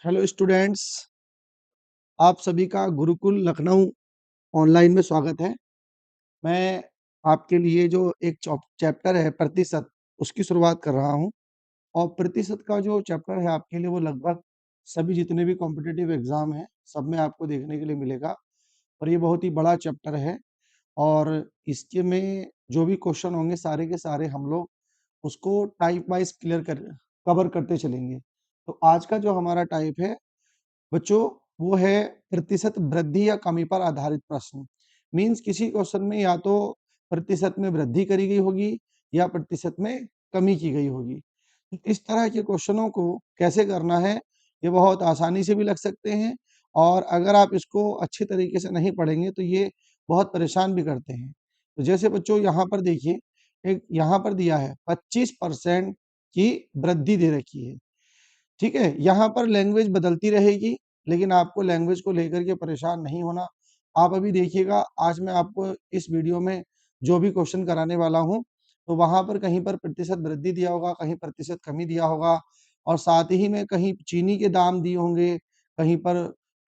Hello students, आप सभी का गुरुकुल लखनऊ ऑनलाइन में स्वागत है। मैं आपके लिए जो एक चैप्टर है प्रतिशत, उसकी शुरुआत कर रहा हूँ। और प्रतिशत का जो चैप्टर है आपके लिए वो लगभग सभी जितने भी कॉम्पिटिटिव एग्ज़ाम हैं, सब में आपको देखने के लिए मिलेगा। और ये बहुत ही बड़ा चैप्टर है और इसके में जो भी क्वेश्चन होंगे सारे के सारे हम लोग उसको टाइप वाइज़ कवर करते चलेंगे। तो आज का जो हमारा टाइप है बच्चों, वो है प्रतिशत वृद्धि या कमी पर आधारित प्रश्न। मीन्स किसी क्वेश्चन में या तो प्रतिशत में वृद्धि करी गई होगी या प्रतिशत में कमी की गई होगी। तो इस तरह के क्वेश्चनों को कैसे करना है, ये बहुत आसानी से भी लग सकते हैं और अगर आप इसको अच्छे तरीके से नहीं पढ़ेंगे तो ये बहुत परेशान भी करते हैं। तो जैसे बच्चों यहाँ पर देखिए, एक यहाँ पर दिया है 25% की वृद्धि दे रखी है। ठीक है, यहाँ पर लैंग्वेज बदलती रहेगी, लेकिन आपको लैंग्वेज को लेकर के परेशान नहीं होना। आप अभी देखिएगा, आज मैं आपको इस वीडियो में जो भी क्वेश्चन कराने वाला हूँ, तो वहाँ पर कहीं पर प्रतिशत वृद्धि दिया होगा, कहीं प्रतिशत कमी दिया होगा और साथ ही में कहीं चीनी के दाम दिए होंगे, कहीं पर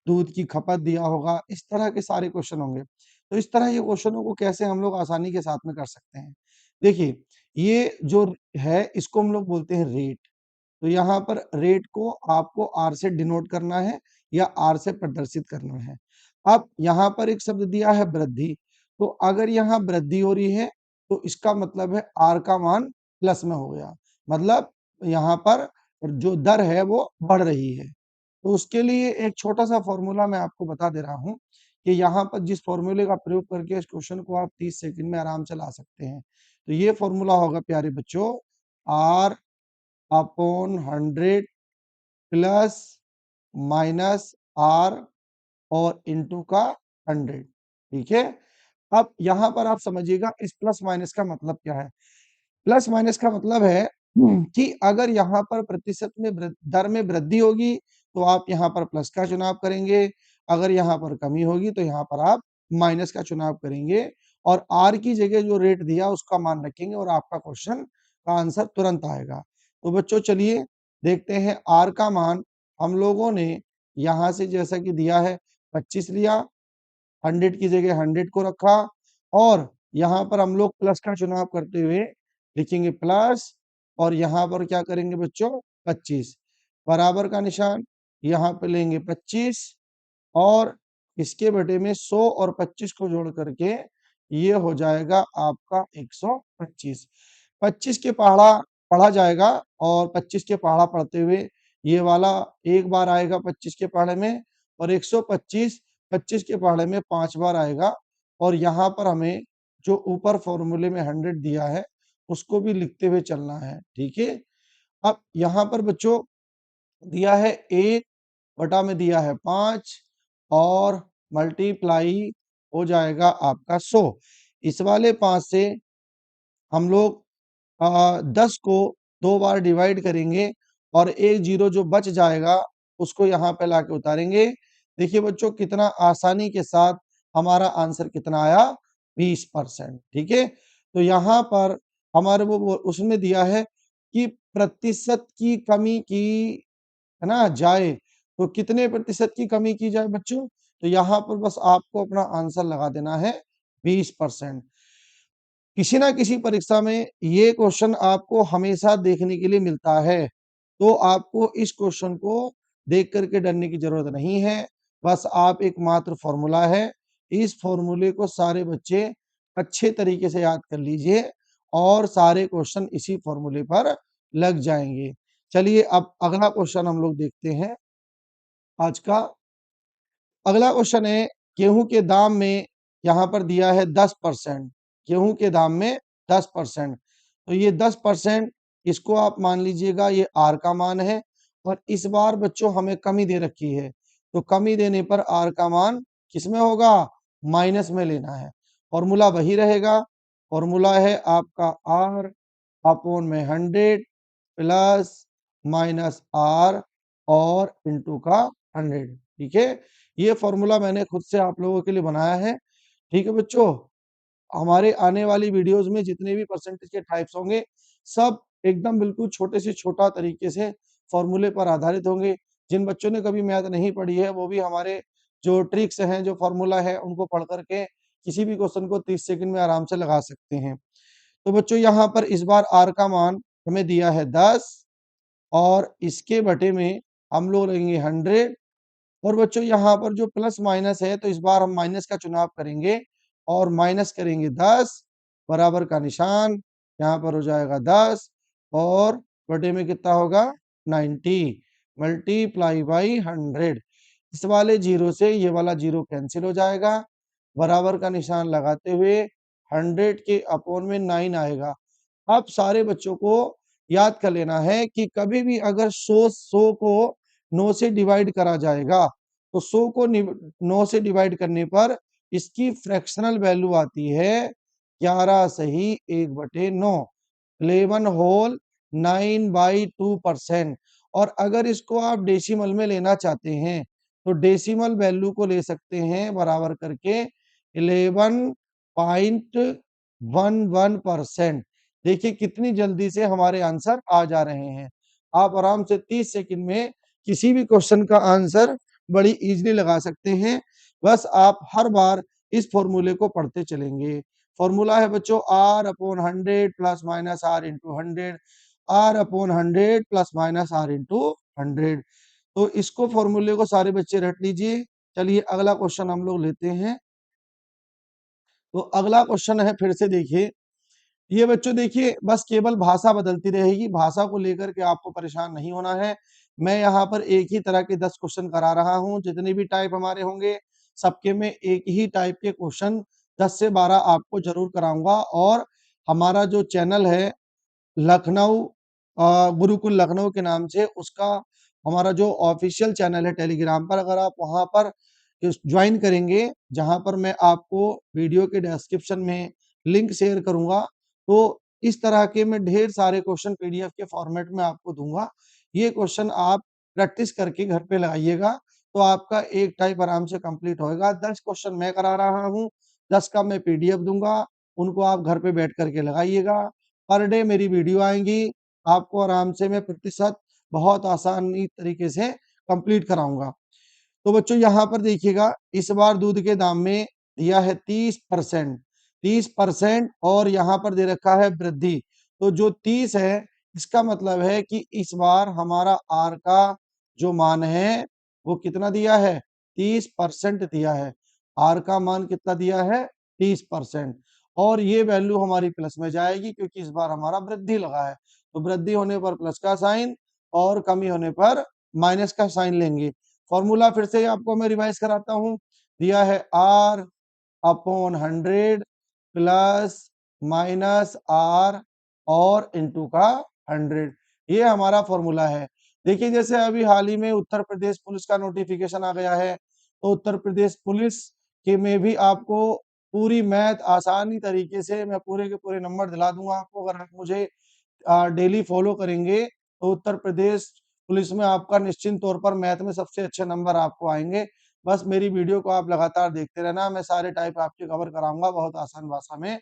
दूध की खपत दिया होगा, इस तरह के सारे क्वेश्चन होंगे। तो इस तरह के क्वेश्चनों को कैसे हम लोग आसानी के साथ में कर सकते हैं? देखिए, ये जो है इसको हम लोग बोलते हैं रेट। तो यहाँ पर रेट को आपको आर से डिनोट करना है या आर से प्रदर्शित करना है। अब यहाँ पर एक शब्द दिया है वृद्धि, तो अगर यहाँ वृद्धि हो रही है तो इसका मतलब है आर का मान प्लस में हो गया, मतलब यहाँ पर जो दर है वो बढ़ रही है। तो उसके लिए एक छोटा सा फॉर्मूला मैं आपको बता दे रहा हूँ कि यहाँ पर जिस फॉर्मूले का प्रयोग करके इस क्वेश्चन को आप 30 सेकंड में आराम से ला सकते हैं। तो ये फॉर्मूला होगा प्यारे बच्चों, R upon 100 plus minus R और इंटू का 100। ठीक है, अब यहाँ पर आप समझिएगा इस प्लस माइनस का मतलब क्या है। प्लस माइनस का मतलब है कि अगर यहाँ पर प्रतिशत में दर में वृद्धि होगी तो आप यहाँ पर प्लस का चुनाव करेंगे, अगर यहाँ पर कमी होगी तो यहाँ पर आप माइनस का चुनाव करेंगे और आर की जगह जो रेट दिया उसका मान रखेंगे और आपका क्वेश्चन का आंसर तुरंत आएगा। तो बच्चों चलिए देखते हैं, आर का मान हम लोगों ने यहाँ से जैसा कि दिया है 25 लिया, 100 की जगह 100 को रखा और यहाँ पर हम लोग प्लस का चुनाव करते हुए लिखेंगे प्लस और यहाँ पर क्या करेंगे बच्चों 25 बराबर का निशान, यहाँ पे लेंगे 25 और इसके बटे में 100 और 25 को जोड़ करके ये हो जाएगा आपका 125। 25 के पहाड़ा पढ़ा जाएगा और 25 के पहाड़ा पढ़ते हुए ये वाला एक बार आएगा 25 के पहाड़े में और 125 25 के पहाड़े में 5 बार आएगा और यहाँ पर हमें जो ऊपर फॉर्मूले में 100 दिया है उसको भी लिखते हुए चलना है। ठीक है, अब यहाँ पर बच्चों दिया है 1 बटा में दिया है 5 और मल्टीप्लाई हो जाएगा आपका 100। इस वाले 5 से हम लोग 10 को 2 बार डिवाइड करेंगे और एक जीरो जो बच जाएगा उसको यहाँ पे लाके उतारेंगे। देखिए बच्चों कितना आसानी के साथ हमारा आंसर कितना आया, 20%। ठीक है, तो यहाँ पर हमारे वो उसमें दिया है कि प्रतिशत की कमी की है ना जाए, तो कितने प्रतिशत की कमी की जाए बच्चों, तो यहाँ पर बस आपको अपना आंसर लगा देना है 20%। किसी ना किसी परीक्षा में ये क्वेश्चन आपको हमेशा देखने के लिए मिलता है, तो आपको इस क्वेश्चन को देख करके डरने की जरूरत नहीं है। बस आप एक मात्र फॉर्मूला है, इस फॉर्मूले को सारे बच्चे अच्छे तरीके से याद कर लीजिए और सारे क्वेश्चन इसी फॉर्मूले पर लग जाएंगे। चलिए अब अगला क्वेश्चन हम लोग देखते हैं आज का। अगला क्वेश्चन है गेहूं के दाम में, यहाँ पर दिया है 10%, गेहूं के दाम में 10%। तो ये 10% इसको आप मान लीजिएगा ये आर का मान है और इस बार बच्चों हमें कमी दे रखी है, तो कमी देने पर आर का मान किसमें होगा, माइनस में लेना है। फॉर्मूला वही रहेगा, फॉर्मूला है आपका आर अपॉन में 100 प्लस माइनस आर और इंटू का 100। ठीक है, ये फॉर्मूला मैंने खुद से आप लोगों के लिए बनाया है। ठीक है बच्चों, हमारे आने वाली वीडियोस में जितने भी परसेंटेज के टाइप्स होंगे सब एकदम बिल्कुल छोटे से छोटा तरीके से फॉर्मूले पर आधारित होंगे। जिन बच्चों ने कभी मैथ नहीं पढ़ी है वो भी हमारे जो ट्रिक्स हैं, जो फ़ॉर्मूला है उनको पढ़ कर के किसी भी क्वेश्चन को 30 सेकंड में आराम से लगा सकते हैं। तो बच्चों यहाँ पर इस बार r का मान हमें दिया है 10 और इसके बटे में हम लोग लेंगे 100 और बच्चों यहाँ पर जो प्लस माइनस है तो इस बार हम माइनस का चुनाव करेंगे और माइनस करेंगे 10 बराबर का निशान, यहाँ पर हो जाएगा 10 और बटे में कितना होगा 90 मल्टीप्लाई बाई 100। इस वाले जीरो से ये वाला जीरो कैंसिल हो जाएगा, बराबर का निशान लगाते हुए 100 के अपॉन में 9 आएगा। अब सारे बच्चों को याद कर लेना है कि कभी भी अगर 100 को 9 से डिवाइड करा जाएगा तो 100 को 9 से डिवाइड करने पर इसकी फ्रैक्शनल वैल्यू आती है 11 सही 1/9, 11 होल 9/2%। और अगर इसको आप डेसिमल में लेना चाहते हैं तो डेसिमल वैल्यू को ले सकते हैं बराबर करके 11.11%। देखिए कितनी जल्दी से हमारे आंसर आ जा रहे हैं। आप आराम से 30 सेकंड में किसी भी क्वेश्चन का आंसर बड़ी इजीली लगा सकते हैं। बस आप हर बार इस फॉर्मूले को पढ़ते चलेंगे। फॉर्मूला है बच्चों r/100 plus minus r into 100, r/100 plus minus r into 100। तो इसको फॉर्मूले को सारे बच्चे रट लीजिए। चलिए अगला क्वेश्चन हम लोग लेते हैं। तो अगला क्वेश्चन है, फिर से देखिए ये बच्चों देखिए बस केवल भाषा बदलती रहेगी, भाषा को लेकर के आपको परेशान नहीं होना है। मैं यहाँ पर एक ही तरह के 10 क्वेश्चन करा रहा हूँ, जितने भी टाइप हमारे होंगे सबके में एक ही टाइप के क्वेश्चन 10 से 12 आपको जरूर कराऊंगा। और हमारा जो चैनल है लखनऊ गुरुकुल लखनऊ के नाम से, उसका हमारा जो ऑफिशियल चैनल है टेलीग्राम पर, अगर आप वहां पर ज्वाइन करेंगे, जहां पर मैं आपको वीडियो के डिस्क्रिप्शन में लिंक शेयर करूंगा, तो इस तरह के मैं ढेर सारे क्वेश्चन पीडीएफ के फॉर्मेट में आपको दूंगा। ये क्वेश्चन आप प्रैक्टिस करके घर पे लगाइएगा तो आपका एक टाइप आराम से कंप्लीट होएगा। 10 क्वेश्चन मैं करा रहा हूँ, 10 का मैं पीडीएफ दूंगा, उनको आप घर पे बैठ करके लगाइएगा। पर डे मेरी वीडियो आएंगी, आपको आराम से मैं प्रतिशत बहुत आसानी तरीके से कंप्लीट कराऊंगा। तो बच्चों यहाँ पर देखिएगा इस बार दूध के दाम में दिया है 30%, 30% और यहाँ पर दे रखा है वृद्धि। तो जो 30 है इसका मतलब है कि इस बार हमारा आर का जो मान है वो कितना दिया है, 30% दिया है। आर का मान कितना दिया है, 30%। और ये वैल्यू हमारी प्लस में जाएगी क्योंकि इस बार हमारा वृद्धि लगा है। तो वृद्धि होने पर प्लस का साइन और कमी होने पर माइनस का साइन लेंगे। फॉर्मूला फिर से आपको मैं रिवाइज कराता हूं। दिया है r/100 प्लस माइनस r और इंटू का 100, ये हमारा फॉर्मूला है। देखिए जैसे अभी हाल ही में उत्तर प्रदेश पुलिस का नोटिफिकेशन आ गया है, तो उत्तर प्रदेश पुलिस के में भी आपको पूरी मैथ आसानी तरीके से मैं पूरे के पूरे नंबर दिला दूंगा आपको। अगर आप मुझे डेली फॉलो करेंगे तो उत्तर प्रदेश पुलिस में आपका निश्चित तौर पर मैथ में सबसे अच्छे नंबर आपको आएंगे। बस मेरी वीडियो को आप लगातार देखते रहना, मैं सारे टाइप आपके कवर कराऊंगा बहुत आसान भाषा में।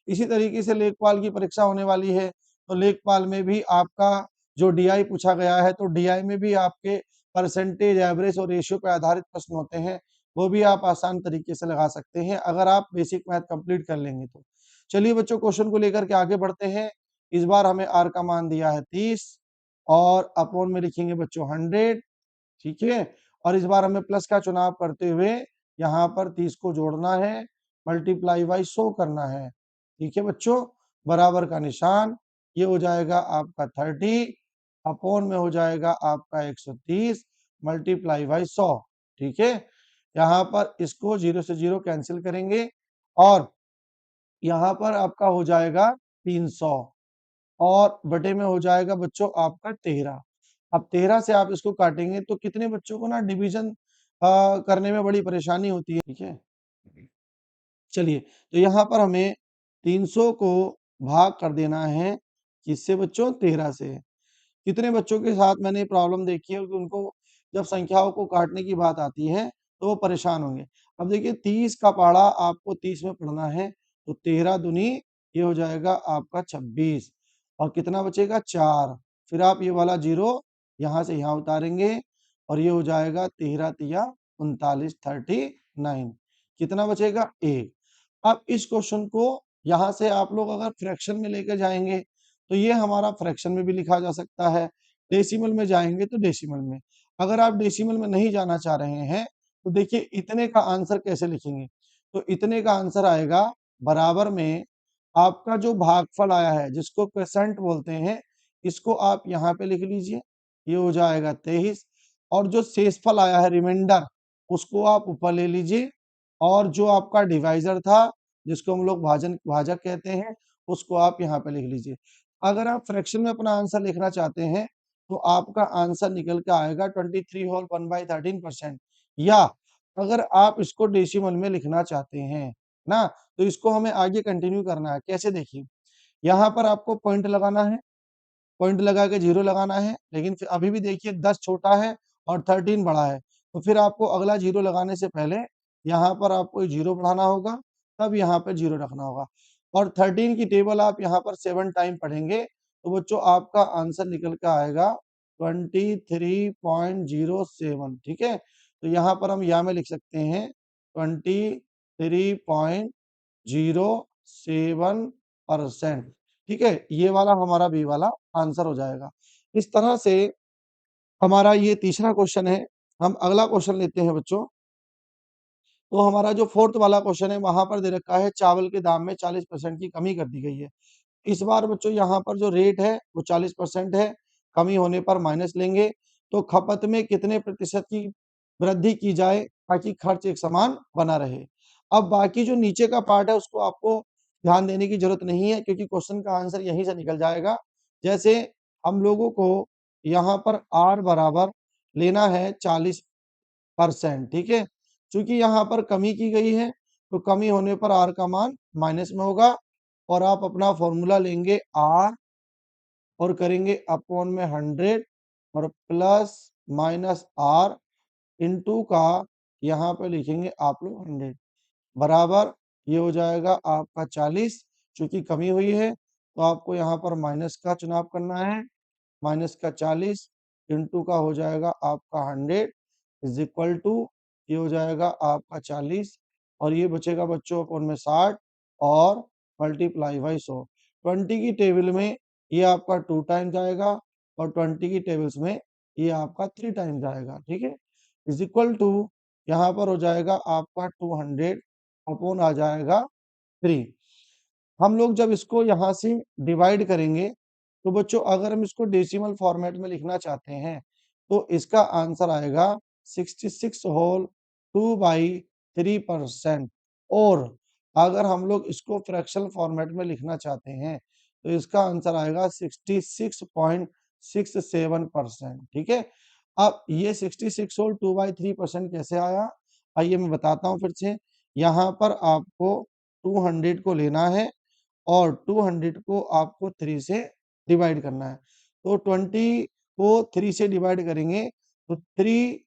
इसी तरीके से लेखपाल की परीक्षा होने वाली है, तो लेखपाल में भी आपका जो डीआई पूछा गया है, तो डीआई में भी आपके परसेंटेज, एवरेज और रेशियो पर आधारित प्रश्न होते हैं, वो भी आप आसान तरीके से लगा सकते हैं अगर आप बेसिक मैथ कंप्लीट कर लेंगे तो। चलिए बच्चों क्वेश्चन को लेकर के आगे बढ़ते हैं। इस बार हमें आर का मान दिया है 30 और अपॉन में लिखेंगे बच्चों 100, ठीक है। और इस बार हमें प्लस का चुनाव करते हुए यहाँ पर 30 को जोड़ना है, मल्टीप्लाई बाई 100 करना है, ठीक है बच्चों। बराबर का निशान, ये हो जाएगा आपका 30 अपॉन में हो जाएगा आपका 130 मल्टीप्लाई बाई 100, ठीक है। यहाँ पर इसको 0 से 0 कैंसिल करेंगे और यहाँ पर आपका हो जाएगा 300 और बटे में हो जाएगा बच्चों आपका 13। अब 13 से आप इसको काटेंगे तो कितने बच्चों को ना डिवीजन करने में बड़ी परेशानी होती है, ठीक है। चलिए तो यहाँ पर हमें 300 को भाग कर देना है किससे बच्चों, 13 से। कितने बच्चों के साथ मैंने प्रॉब्लम देखी है कि उनको जब संख्याओं को काटने की बात आती है तो वो परेशान होंगे। अब देखिए 30 का पहाड़ा आपको 30 में पढ़ना है, तो 13 दूनी ये हो जाएगा आपका 26 और कितना बचेगा 4। फिर आप ये वाला जीरो यहाँ से यहाँ उतारेंगे और ये हो जाएगा 13 तिया 39, 39। कितना बचेगा? 1। अब इस क्वेश्चन को यहाँ से आप लोग अगर फ्रैक्शन में लेकर जाएंगे तो ये हमारा फ्रैक्शन में भी लिखा जा सकता है, डेसिमल में जाएंगे तो डेसिमल में। अगर आप डेसिमल में नहीं जाना चाह रहे हैं तो देखिए इतने का आंसर कैसे लिखेंगे। तो इतने का आंसर आएगा बराबर में आपका जो भागफल आया है जिसको परसेंट बोलते हैं, इसको आप यहाँ पे लिख लीजिए, ये हो जाएगा 23। और जो शेषफल आया है रिमाइंडर, उसको आप ऊपर ले लीजिए, और जो आपका डिवाइजर था जिसको हम लोग भाजक कहते हैं, उसको आप यहाँ पे लिख लीजिए। अगर आप फ्रैक्शन में अपना आंसर लिखना चाहते हैं तो आपका आंसर निकल के आएगा 23 होल 1/13%। या अगर आप इसको डेसिमल में लिखना चाहते हैं ना, तो इसको हमें आगे कंटिन्यू करना है। कैसे? देखिए, यहाँ पर आपको पॉइंट लगाना है, पॉइंट लगा के 0 लगाना है, लेकिन फिर अभी भी देखिए 10 छोटा है और 13 बड़ा है, तो फिर आपको अगला 0 लगाने से पहले यहाँ पर आपको 0 बढ़ाना होगा, तब यहाँ पे 0 रखना होगा। और 13 की टेबल आप यहाँ पर 7 टाइम पढ़ेंगे तो बच्चों आपका आंसर निकल के आएगा 23.07। ठीक है, तो यहाँ पर हम या में लिख सकते हैं 23.07%। ठीक है, ये वाला हमारा बी वाला आंसर हो जाएगा। इस तरह से हमारा ये तीसरा क्वेश्चन है। हम अगला क्वेश्चन लेते हैं बच्चों। तो हमारा जो फोर्थ वाला क्वेश्चन है वहां पर दे रखा है चावल के दाम में 40% की कमी कर दी गई है। इस बार बच्चों यहाँ पर जो रेट है वो 40% है, कमी होने पर माइनस लेंगे। तो खपत में कितने प्रतिशत की वृद्धि की जाए ताकि खर्च एक समान बना रहे। अब बाकी जो नीचे का पार्ट है उसको आपको ध्यान देने की जरूरत नहीं है, क्योंकि क्वेश्चन का आंसर यहीं से निकल जाएगा। जैसे हम लोगों को यहाँ पर आर बराबर लेना है 40%। ठीक है, चूंकि यहाँ पर कमी की गई है तो कमी होने पर आर का मान माइनस में होगा, और आप अपना फॉर्मूला लेंगे आर और करेंगे अपॉन में 100 और प्लस माइनस आर इंटू का यहाँ पे लिखेंगे आप लोग 100 बराबर ये हो जाएगा आपका 40। चूंकि कमी हुई है तो आपको यहाँ पर माइनस का चुनाव करना है, माइनस का 40 इंटू का हो जाएगा आपका 100 इज इक्वल टू ये हो जाएगा आपका 40, और ये बचेगा बच्चों अपन में 60 और मल्टीप्लाई बाई 100। 20 की टेबल में ये आपका 2 टाइम्स आएगा और 20 की टेबल्स में ये आपका 3 टाइम्स आएगा। ठीक है, इज इक्वल टू यहाँ पर हो जाएगा आपका 200 अपॉन आ जाएगा 3। हम लोग जब इसको यहाँ से डिवाइड करेंगे तो बच्चों अगर हम इसको डेसिमल फॉर्मेट में लिखना चाहते हैं तो इसका आंसर आएगा 66 होल 2/3%। और अगर हम लोग इसको फ्रैक्शनल फॉर्मेट में लिखना चाहते हैं तो इसका आंसर आएगा 66.67%। ठीक है, अब ये 66 होल 2/3% कैसे आया, आइए मैं बताता हूँ फिर से। यहाँ पर आपको 200 को लेना है और 200 को आपको 3 से डिवाइड करना है। तो 20 को 3 से डिवाइड करेंगे तो 3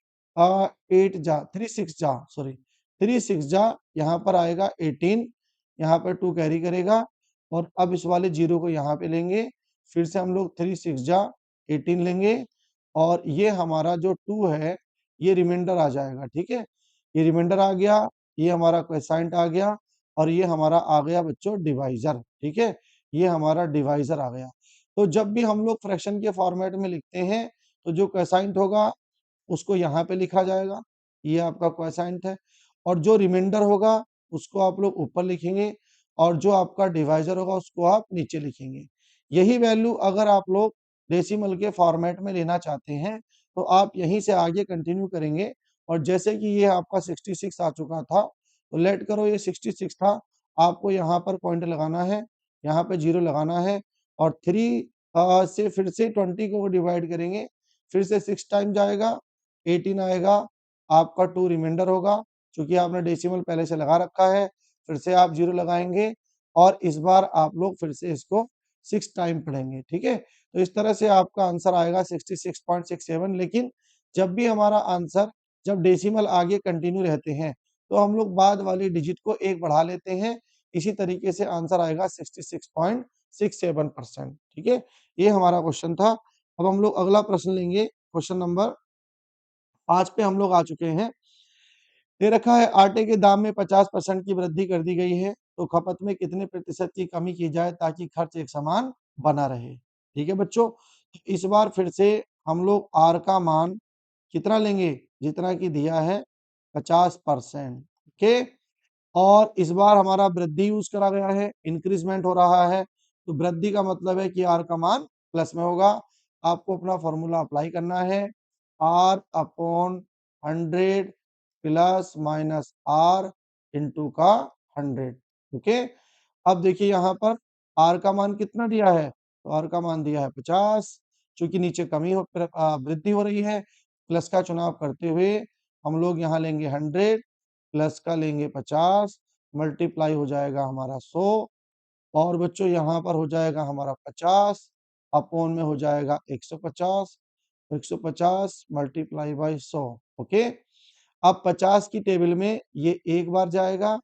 6 जा यहाँ पर आएगा 18, यहाँ पर 2 कैरी करेगा, और अब इस वाले 0 को यहाँ पे लेंगे, फिर से हम लोग 3 6 जा 18 लेंगे, और ये हमारा जो 2 है ये रिमाइंडर आ जाएगा। ठीक है, ये रिमाइंडर आ गया, ये हमारा क्वोशिएंट आ गया, और ये हमारा आ गया बच्चों डिवाइजर। ठीक है, ये हमारा डिवाइजर आ गया। तो जब भी हम लोग फ्रैक्शन के फॉर्मेट में लिखते हैं तो जो क्वोशिएंट होगा उसको यहाँ पे लिखा जाएगा, ये आपका क्वोशिएंट है, और जो रिमाइंडर होगा उसको आप लोग ऊपर लिखेंगे, और जो आपका डिवाइजर होगा उसको आप नीचे लिखेंगे। यही वैल्यू अगर आप लोग डेसिमल के फॉर्मेट में लेना चाहते हैं तो आप यहीं से आगे कंटिन्यू करेंगे। और जैसे कि ये आपका 66 आ चुका था तो लेट करो ये 66 था, आपको यहाँ पर पॉइंट लगाना है, यहाँ पे 0 लगाना है, और 3 से फिर से 20 को डिवाइड करेंगे, फिर से 6 टाइम जाएगा, 18 आएगा, आपका 2 रिमाइंडर होगा, क्योंकि आपने डेसिमल पहले से लगा रखा है, फिर से आप 0 लगाएंगे, और इस बार आप लोग फिर से इसको 6 टाइम पढ़ेंगे। ठीक है, तो इस तरह से आपका आंसर आएगा 66.67। लेकिन जब भी हमारा आंसर जब डेसिमल आगे कंटिन्यू रहते हैं तो हम लोग बाद वाली डिजिट को 1 बढ़ा लेते हैं, इसी तरीके से आंसर आएगा 66.67%। ठीक है, ये हमारा क्वेश्चन था। अब हम लोग अगला प्रश्न लेंगे, क्वेश्चन नंबर 5 पे हम लोग आ चुके हैं। दे रखा है आटे के दाम में 50% की वृद्धि कर दी गई है, तो खपत में कितने प्रतिशत की कमी की जाए ताकि खर्च एक समान बना रहे। ठीक है बच्चों, इस बार फिर से हम लोग आर का मान कितना लेंगे, जितना कि दिया है 50%। ओके, और इस बार हमारा वृद्धि यूज करा गया है, इंक्रीजमेंट हो रहा है, तो वृद्धि का मतलब है कि आर का मान प्लस में होगा। आपको अपना फॉर्मूला अप्लाई करना है, R upon 100 plus minus R into का 100। ओके, अब देखिए यहाँ पर आर का मान कितना दिया है, तो आर का मान दिया है 50। चूंकि नीचे वृद्धि हो रही है, प्लस का चुनाव करते हुए हम लोग यहाँ लेंगे 100, प्लस का लेंगे 50, मल्टीप्लाई हो जाएगा हमारा 100, और बच्चों यहाँ पर हो जाएगा हमारा 50 अपॉन में हो जाएगा 150, 150 मल्टीप्लाई बाई 100। ओके, अब 50 की टेबल में ये एक बार जाएगा,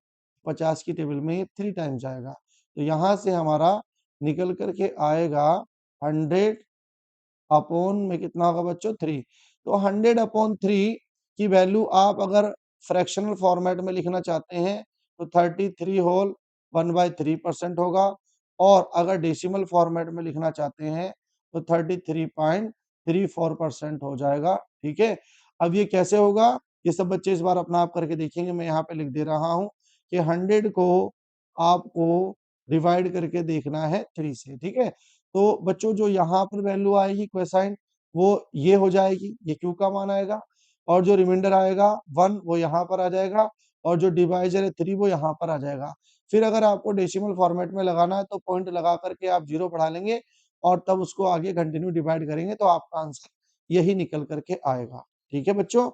50 की टेबल में ये 3 टाइम जाएगा, तो यहाँ से हमारा निकल करके आएगा 100 अपॉन में कितना होगा बच्चों 3। तो 100 अपॉन 3 की वैल्यू आप अगर फ्रैक्शनल फॉर्मेट में लिखना चाहते हैं तो 33 होल 1/3% होगा, और अगर डेसिमल फॉर्मेट में लिखना चाहते हैं तो 33.34% हो जाएगा। ठीक है, अब ये कैसे होगा, ये सब बच्चे इस बार अपना आप करके देखेंगे। मैं यहाँ पे लिख दे रहा हूँ कि 100 को आपको डिवाइड करके देखना है 3 से। ठीक है, तो बच्चों जो यहाँ पर वैल्यू आएगी कोसाइन, वो ये हो जाएगी, ये क्यू का मान आएगा, और जो रिमाइंडर आएगा 1 वो यहाँ पर आ जाएगा, और जो डिवाइजर है 3 वो यहाँ पर आ जाएगा। फिर अगर आपको डेसिमल फॉर्मेट में लगाना है तो पॉइंट लगा करके आप 0 बढ़ा लेंगे, और तब उसको आगे कंटिन्यू डिवाइड करेंगे, तो आपका आंसर यही निकल करके आएगा। ठीक है बच्चों।